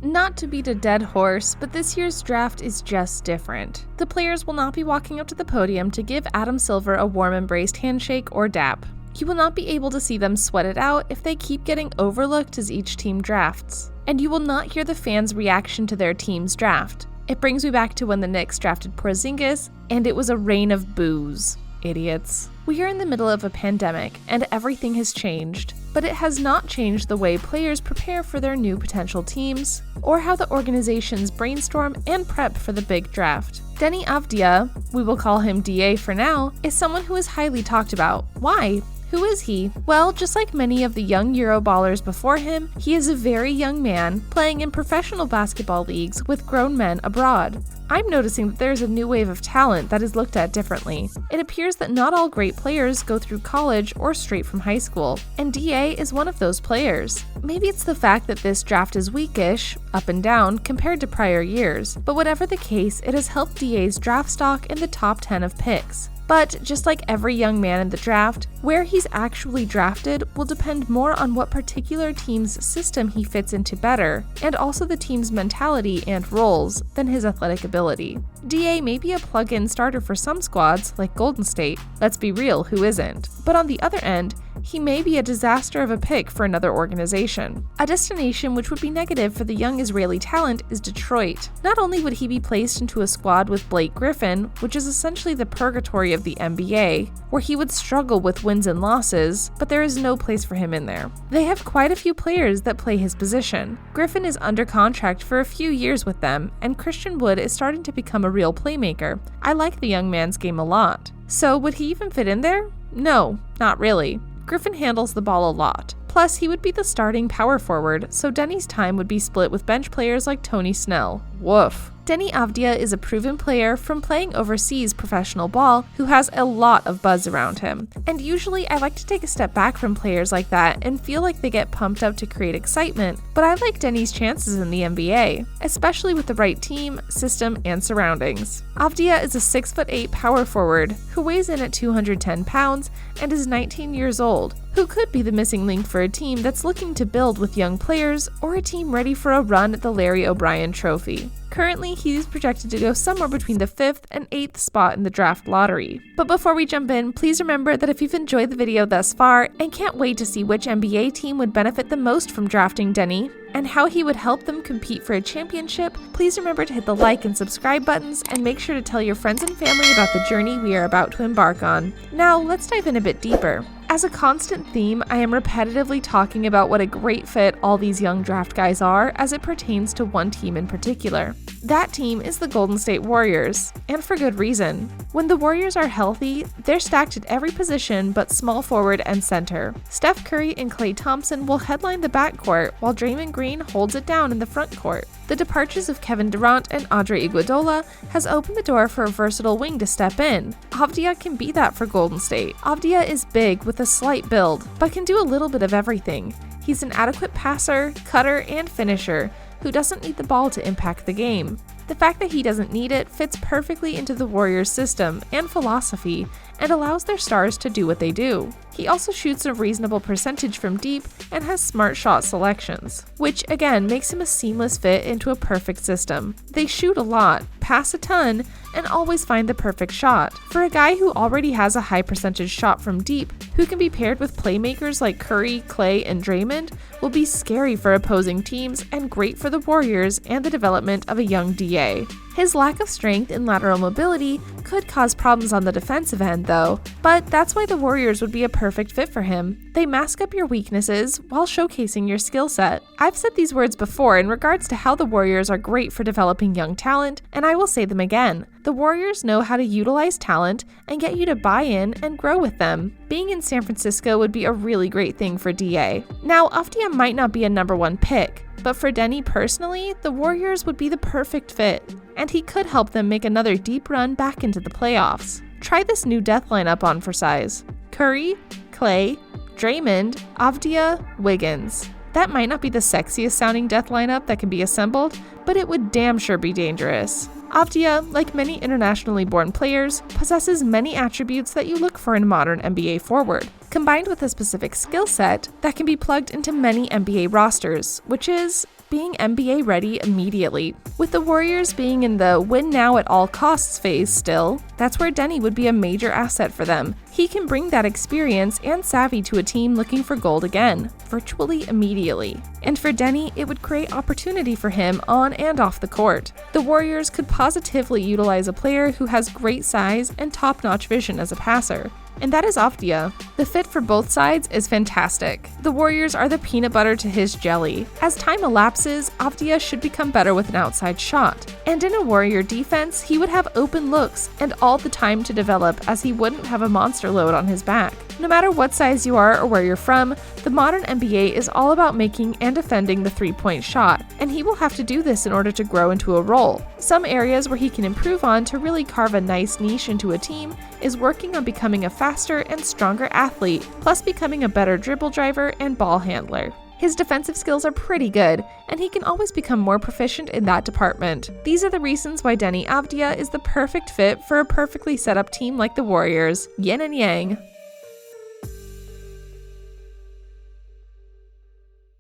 Not to beat a dead horse, but this year's draft is just different. The players will not be walking up to the podium to give Adam Silver a warm embraced handshake or dap. You will not be able to see them sweat it out if they keep getting overlooked as each team drafts. And you will not hear the fans' reaction to their team's draft. It brings me back to when the Knicks drafted Porzingis, and it was a rain of boos. Idiots. We are in the middle of a pandemic, and everything has changed, but it has not changed the way players prepare for their new potential teams, or how the organizations brainstorm and prep for the big draft. Deni Avdija, we will call him DA for now, is someone who is highly talked about. Why? Who is he? Well, just like many of the young Euroballers before him, he is a very young man playing in professional basketball leagues with grown men abroad. I'm noticing that there's a new wave of talent that is looked at differently. It appears that not all great players go through college or straight from high school, and DA is one of those players. Maybe it's the fact that this draft is weakish, up and down, compared to prior years, but whatever the case, it has helped DA's draft stock in the top 10 of picks. But just like every young man in the draft, where he's actually drafted will depend more on what particular team's system he fits into better, and also the team's mentality and roles, than his athletic ability. DA may be a plug-in starter for some squads, like Golden State. Let's be real, who isn't? But on the other end, he may be a disaster of a pick for another organization. A destination which would be negative for the young Israeli talent is Detroit. Not only would he be placed into a squad with Blake Griffin, which is essentially the purgatory of the NBA, where he would struggle with wins and losses, but there is no place for him in there. They have quite a few players that play his position. Griffin is under contract for a few years with them, and Christian Wood is starting to become a real playmaker. I like the young man's game a lot. So would he even fit in there? No, not really. Griffin handles the ball a lot. Plus, he would be the starting power forward, so Deni's time would be split with bench players like Tony Snell. Woof. Deni Avdija is a proven player from playing overseas professional ball who has a lot of buzz around him. And usually I like to take a step back from players like that and feel like they get pumped up to create excitement, but I like Deni's chances in the NBA, especially with the right team, system, and surroundings. Avdija is a 6'8" power forward who weighs in at 210 pounds and is 19 years old, who could be the missing link for a team that's looking to build with young players or a team ready for a run at the Larry O'Brien Trophy. Currently, he's projected to go somewhere between the 5th and 8th spot in the draft lottery. But before we jump in, please remember that if you've enjoyed the video thus far and can't wait to see which NBA team would benefit the most from drafting Deni and how he would help them compete for a championship, please remember to hit the like and subscribe buttons and make sure to tell your friends and family about the journey we are about to embark on. Now, let's dive in a bit deeper. As a constant theme, I am repetitively talking about what a great fit all these young draft guys are as it pertains to one team in particular. That team is the Golden State Warriors, and for good reason. When the Warriors are healthy, they're stacked at every position but small forward and center. Steph Curry and Klay Thompson will headline the backcourt while Draymond Green holds it down in the front court. The departures of Kevin Durant and Andre Iguodala has opened the door for a versatile wing to step in. Avdija can be that for Golden State. Avdija is big with a slight build, but can do a little bit of everything. He's an adequate passer, cutter, and finisher who doesn't need the ball to impact the game. The fact that he doesn't need it fits perfectly into the Warriors' system and philosophy and allows their stars to do what they do. He also shoots a reasonable percentage from deep and has smart shot selections, which again makes him a seamless fit into a perfect system. They shoot a lot, pass a ton, and always find the perfect shot. For a guy who already has a high percentage shot from deep, who can be paired with playmakers like Curry, Klay, and Draymond, will be scary for opposing teams and great for the Warriors and the development of a young DA. His lack of strength and lateral mobility could cause problems on the defensive end though, but that's why the Warriors would be a perfect fit for him. They mask up your weaknesses while showcasing your skill set. I've said these words before in regards to how the Warriors are great for developing young talent, and I will say them again. The Warriors know how to utilize talent and get you to buy in and grow with them. Being in San Francisco would be a really great thing for DA. Now, Avdija might not be a number 1 pick, but for Deni personally, the Warriors would be the perfect fit, and he could help them make another deep run back into the playoffs. Try this new death lineup on for size. Curry, Klay, Draymond, Avdija, Wiggins. That might not be the sexiest sounding death lineup that can be assembled, but it would damn sure be dangerous. Avdija, like many internationally born players, possesses many attributes that you look for in a modern NBA forward, combined with a specific skill set that can be plugged into many NBA rosters, which is being NBA ready immediately. With the Warriors being in the win now at all costs phase still, that's where Deni would be a major asset for them. He can bring that experience and savvy to a team looking for gold again, virtually immediately. And for Deni, it would create opportunity for him on and off the court. The Warriors could positively utilize a player who has great size and top-notch vision as a passer. And that is Avdija. The fit for both sides is fantastic. The Warriors are the peanut butter to his jelly. As time elapses, Avdija should become better with an outside shot. And in a Warrior defense, he would have open looks and all the time to develop, as he wouldn't have a monster load on his back. No matter what size you are or where you're from, the modern NBA is all about making and defending the three-point shot, and he will have to do this in order to grow into a role. Some areas where he can improve on to really carve a nice niche into a team is working on becoming a faster and stronger athlete, plus becoming a better dribble driver and ball handler. His defensive skills are pretty good, and he can always become more proficient in that department. These are the reasons why Deni Avdija is the perfect fit for a perfectly set up team like the Warriors. Yin and yang.